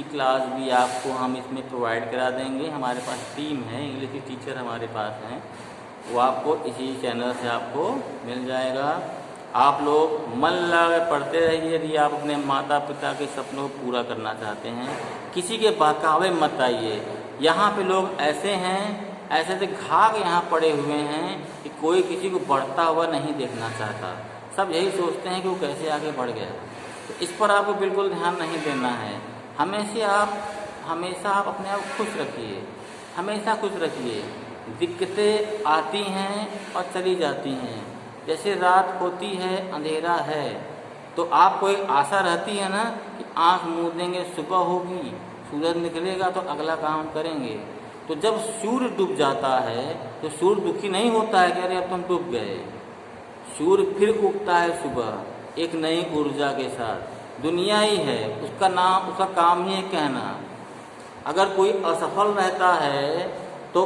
की क्लास भी आपको हम इसमें प्रोवाइड करा देंगे। हमारे पास टीम है, इंग्लिश की टीचर हमारे पास हैं, वो आपको इसी चैनल से आपको मिल जाएगा। आप लोग मन लगा पढ़ते रहिए। यदि आप अपने माता पिता के सपनों को पूरा करना चाहते हैं, किसी के बहकावे मत आइए। यहाँ पे लोग ऐसे हैं, ऐसे ऐसे घाघ यहाँ पड़े हुए हैं कि कोई किसी को बढ़ता हुआ नहीं देखना चाहता। सब यही सोचते हैं कि वो कैसे आगे बढ़ गया। तो इस पर आपको बिल्कुल ध्यान नहीं देना है। हमेशा आप अपने आप को खुश रखिए, हमेशा खुश रखिए। दिक्कतें आती हैं और चली जाती हैं, जैसे रात होती है अंधेरा है, तो आपको एक आशा रहती है ना कि आँख मूंद देंगे सुबह होगी, सूरज निकलेगा तो अगला काम करेंगे। तो जब सूर्य डूब जाता है तो सूर्य दुखी नहीं होता है कि अरे अब तुम डूब गए। सूर्य फिर उगता है सुबह एक नई ऊर्जा के साथ। दुनिया ही है, उसका काम ही है कहना। अगर कोई असफल रहता है तो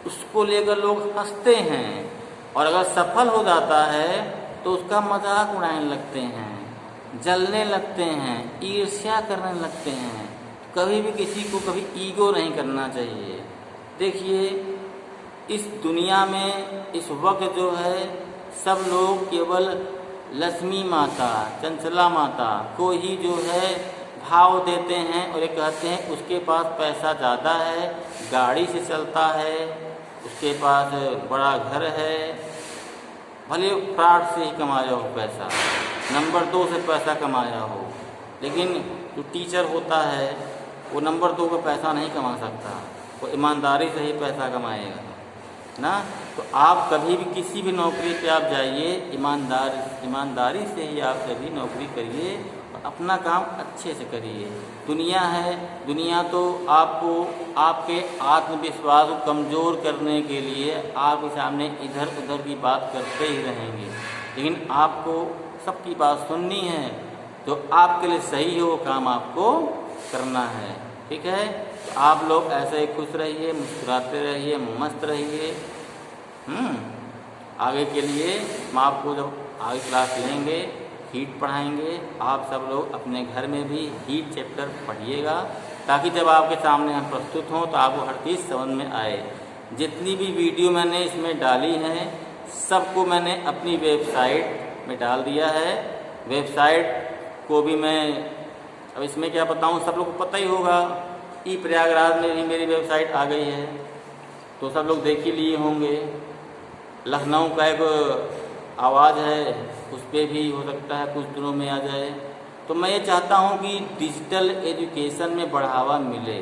उसको लेकर लोग हंसते हैं, और अगर सफल हो जाता है तो उसका मजाक उड़ाने लगते हैं, जलने लगते हैं, ईर्ष्या करने लगते हैं। कभी भी किसी को कभी ईगो नहीं करना चाहिए। देखिए, इस दुनिया में इस वक्त जो है सब लोग केवल लक्ष्मी माता, चंचला माता को ही जो है भाव देते हैं, और ये कहते हैं उसके पास पैसा ज़्यादा है, गाड़ी से चलता है, उसके पास बड़ा घर है, भले फ्रॉड से ही कमाया हो पैसा, नंबर 2 से पैसा कमाया हो। लेकिन जो टीचर होता है वो नंबर 2 का पैसा नहीं कमा सकता, वो ईमानदारी से ही पैसा कमाएगा ना। तो आप कभी भी किसी भी नौकरी पे आप जाइए, ईमानदारी से ही आप कभी नौकरी करिए और अपना काम अच्छे से करिए। दुनिया है, दुनिया तो आपको आपके आत्मविश्वास को कमज़ोर करने के लिए आपके सामने इधर उधर की बात करते ही रहेंगे, लेकिन आपको सबकी बात सुननी है। जो आपके लिए सही हो वो काम आपको करना है, ठीक है। तो आप लोग ऐसे ही खुश रहिए, मुस्कुराते रहिए, मस्त रहिए। आगे के लिए हम आपको जब आगे क्लास लेंगे, हीट पढ़ाएंगे, आप सब लोग अपने घर में भी हीट चैप्टर पढ़िएगा, ताकि जब आपके सामने हम प्रस्तुत हों तो आपको हर चीज़ समझ में आए। जितनी भी वीडियो मैंने इसमें डाली हैं सबको मैंने अपनी वेबसाइट में डाल दिया है। वेबसाइट को भी मैं अब इसमें क्या बताऊं, सब लोग को पता ही होगा, ई प्रयागराज में भी मेरी वेबसाइट आ गई है, तो सब लोग देख ही लिए होंगे। लखनऊ का एक आवाज़ है, उस पर भी हो सकता है कुछ दिनों में आ जाए। तो मैं ये चाहता हूँ कि डिजिटल एजुकेशन में बढ़ावा मिले,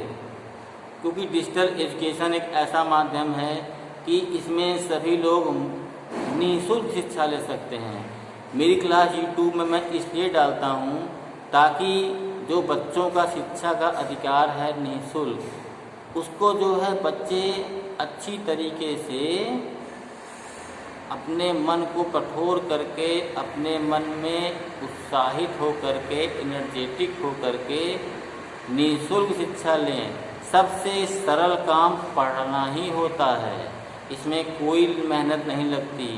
क्योंकि डिजिटल एजुकेशन एक ऐसा माध्यम है कि इसमें सभी लोग निःशुल्क शिक्षा ले सकते हैं। मेरी क्लास यूट्यूब में मैं इसलिए डालता हूँ ताकि जो बच्चों का शिक्षा का अधिकार है निःशुल्क, उसको जो है बच्चे अच्छी तरीके से अपने मन को कठोर करके, अपने मन में उत्साहित हो करके, एनर्जेटिक हो करके निःशुल्क शिक्षा लें। सबसे सरल काम पढ़ना ही होता है, इसमें कोई मेहनत नहीं लगती।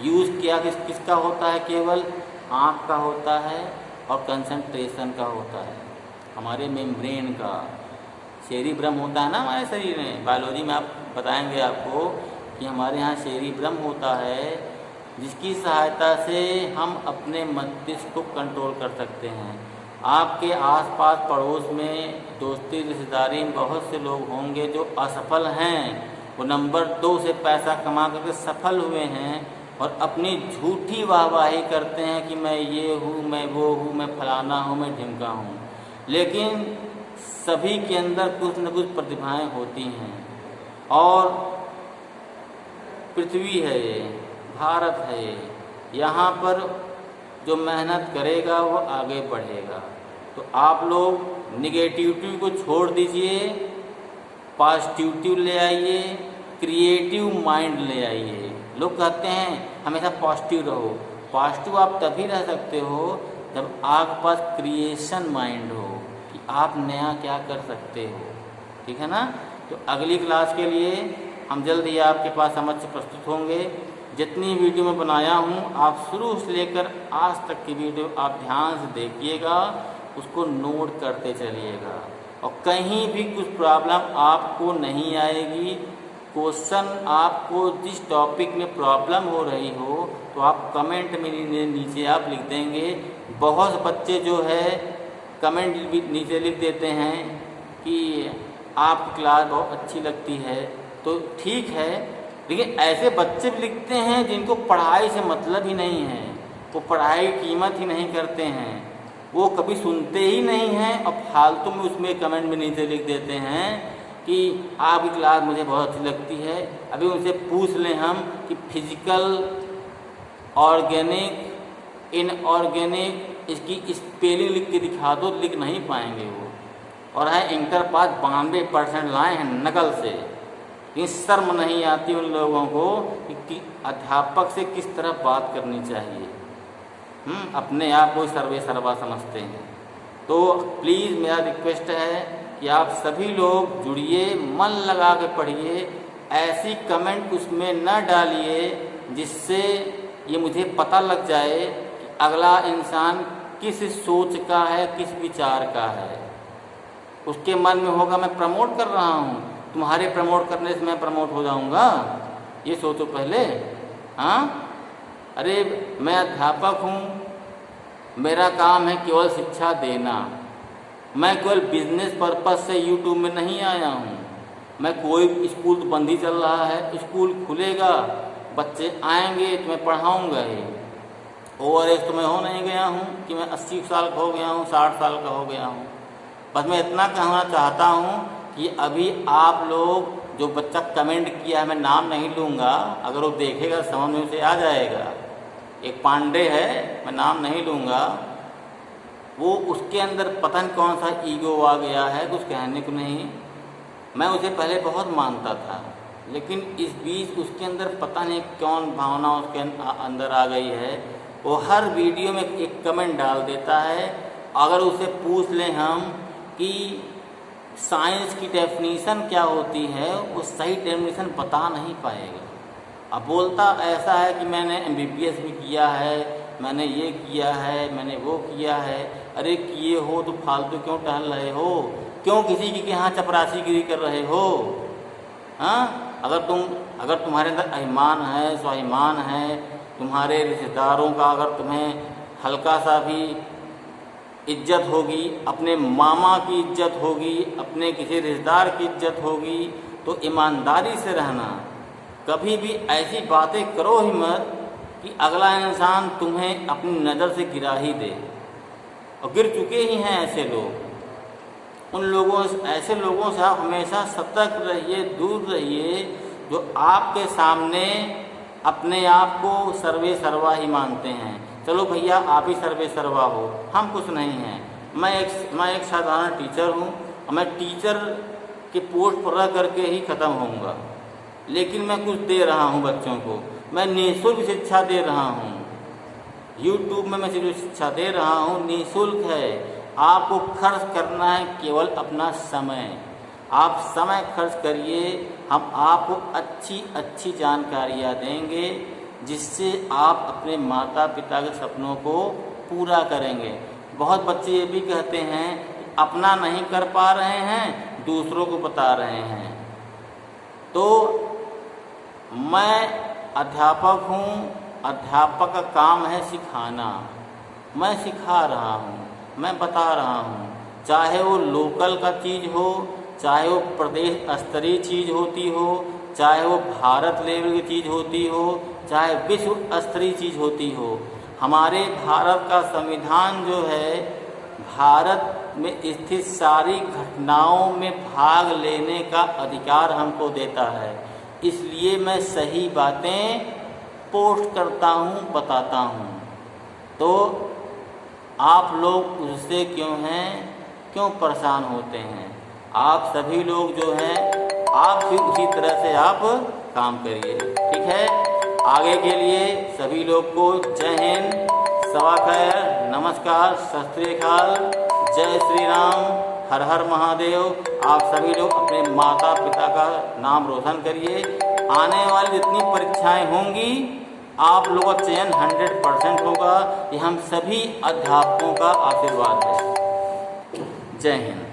यूज़ किया किसका होता है, केवल आँख का होता है और कंसंट्रेशन का होता है, हमारे मेम्ब्रेन का। सेरिब्रम होता है ना हमारे शरीर में, बायोलॉजी में आप बताएंगे आपको कि हमारे यहाँ सेरिब्रम होता है, जिसकी सहायता से हम अपने मस्तिष्क को कंट्रोल कर सकते हैं। आपके आसपास पड़ोस में, दोस्ती रिश्तेदारी में बहुत से लोग होंगे जो असफल हैं, वो नंबर 2 से पैसा कमा करके सफल हुए हैं और अपनी झूठी वाहवाही करते हैं कि मैं ये हूँ, मैं वो हूँ, मैं फलाना हूँ, मैं ढिमका हूँ। लेकिन सभी के अंदर कुछ न कुछ प्रतिभाएं होती हैं, और पृथ्वी है ये, भारत है ये, यहाँ पर जो मेहनत करेगा वो आगे बढ़ेगा। तो आप लोग निगेटिविटी को छोड़ दीजिए, पॉजिटिविटी ले आइए, क्रिएटिव माइंड ले आइए। लोग कहते हैं हमेशा पॉजिटिव रहो। पॉजिटिव आप तभी रह सकते हो जब आपके पास क्रिएशन माइंड हो कि आप नया क्या कर सकते हो, ठीक है ना। तो अगली क्लास के लिए हम जल्द ही आपके पास समक्ष प्रस्तुत होंगे। जितनी वीडियो मैं बनाया हूँ आप शुरू से लेकर आज तक की वीडियो आप ध्यान से देखिएगा, उसको नोट करते चलिएगा। और कहीं भी कुछ प्रॉब्लम आपको नहीं आएगी। क्वेश्चन आपको जिस टॉपिक में प्रॉब्लम हो रही हो तो आप कमेंट में नीचे आप लिख देंगे। बहुत बच्चे जो है कमेंट भी नीचे लिख देते हैं कि आपकी क्लास बहुत अच्छी लगती है, तो ठीक है, लेकिन ऐसे बच्चे भी लिखते हैं जिनको पढ़ाई से मतलब ही नहीं है, वो पढ़ाई की कीमत ही नहीं करते हैं, वो कभी सुनते ही नहीं हैं और फालतू में उसमें कमेंट में नीचे लिख देते हैं कि आपकी क्लास मुझे बहुत अच्छी लगती है। अभी उनसे पूछ लें हम कि फिजिकल, ऑर्गेनिक, इनऑर्गेनिक इसकी स्पेलिंग लिख के दिखा दो, लिख नहीं पाएंगे वो। और है इंटर पास 92% लाए हैं नकल से। लेकिन शर्म नहीं आती उन लोगों को कि अध्यापक से किस तरह बात करनी चाहिए। अपने आप को सर्वे सर्वा समझते हैं। तो प्लीज़ मेरा रिक्वेस्ट है कि आप सभी लोग जुड़िए, मन लगा के पढ़िए, ऐसी कमेंट उसमें न डालिए जिससे ये मुझे पता लग जाए कि अगला इंसान किस सोच का है, किस विचार का है। उसके मन में होगा मैं प्रमोट कर रहा हूँ, तुम्हारे प्रमोट करने से मैं प्रमोट हो जाऊँगा, ये सोचो पहले। हाँ, अरे मैं अध्यापक हूँ, मेरा काम है केवल शिक्षा देना। मैं केवल बिजनेस पर्पस से यूट्यूब में नहीं आया हूँ। मैं कोई स्कूल तो बंद ही चल रहा है, स्कूल खुलेगा, बच्चे आएंगे तो मैं पढ़ाऊँगा ही। ओवर एज तो मैं हो नहीं गया हूँ कि मैं 80 साल का हो गया हूँ, 60 साल का हो गया हूँ। बस मैं इतना कहना चाहता हूँ कि अभी आप लोग जो बच्चा कमेंट किया है, मैं नाम नहीं लूँगा, अगर वो देखेगा समझ में उसे आ जाएगा। एक पांडे है, मैं नाम नहीं लूँगा, वो उसके अंदर पता नहीं कौन सा ईगो आ गया है, कुछ कहने को नहीं। मैं उसे पहले बहुत मानता था, लेकिन इस बीच उसके अंदर पता नहीं कौन भावना उसके अंदर आ गई है। वो हर वीडियो में एक कमेंट डाल देता है। अगर उसे पूछ लें हम कि साइंस की डेफिनीशन क्या होती है, वो सही डेफिनीशन बता नहीं पाएगा। अब बोलता ऐसा है कि मैंने MBBS भी किया है, मैंने ये किया है, मैंने वो किया है। अरे किए हो तो फालतू क्यों टहल रहे हो? क्यों किसी के यहाँ चपरासीगिरी कर रहे हो? हाँ, अगर तुम्हारे अंदर अभिमान है, स्वाभिमान है, तुम्हारे रिश्तेदारों का अगर तुम्हें हल्का सा भी इज्जत होगी, अपने मामा की इज्जत होगी, अपने किसी रिश्तेदार की इज्जत होगी, तो ईमानदारी से रहना। कभी भी ऐसी बातें करो ही मत कि अगला इंसान तुम्हें अपनी नज़र से गिरा ही दे, और गिर चुके ही हैं ऐसे लोग। ऐसे लोगों से आप हमेशा सतर्क रहिए, दूर रहिए, जो आपके सामने अपने आप को सर्वे सर्वा ही मानते हैं। चलो भैया आप ही सर्वे सर्वा हो, हम कुछ नहीं हैं। मैं एक साधारण टीचर हूँ और मैं टीचर के पोस्ट पर रह करके ही ख़त्म होऊंगा, लेकिन मैं कुछ दे रहा हूँ बच्चों को। मैं निःशुल्क शिक्षा दे रहा हूँ, यूट्यूब में मैं सिर्फ शिक्षा दे रहा हूँ, निःशुल्क है। आपको खर्च करना है केवल अपना समय। आप समय खर्च करिए, हम आपको अच्छी अच्छी जानकारियाँ देंगे जिससे आप अपने माता पिता के सपनों को पूरा करेंगे। बहुत बच्चे ये भी कहते हैं अपना नहीं कर पा रहे हैं, दूसरों को बता रहे हैं। तो मैं अध्यापक हूँ, अध्यापक का काम है सिखाना। मैं सिखा रहा हूँ, मैं बता रहा हूँ, चाहे वो लोकल का चीज़ हो, चाहे वो प्रदेश स्तरीय चीज़ होती हो, चाहे वो भारत लेवल की चीज़ होती हो, चाहे विश्व स्तरीय चीज़ होती हो। हमारे भारत का संविधान जो है, भारत में स्थित सारी घटनाओं में भाग लेने का अधिकार हमको देता है। इसलिए मैं सही बातें पोस्ट करता हूँ, बताता हूँ। तो आप लोग उससे क्यों परेशान होते हैं? आप सभी लोग जो हैं, आप भी उसी तरह से आप काम करिए, ठीक है। आगे के लिए सभी लोग को जय हिंद, सवा खैर, नमस्कार, सत श्री अकाल, जय श्री राम, हर हर महादेव। आप सभी लोग अपने माता पिता का नाम रोशन करिए। आने वाली जितनी परीक्षाएं होंगी, आप लोगों का चयन 100% होगा। ये हम सभी अध्यापकों का आशीर्वाद है। जय हिंद।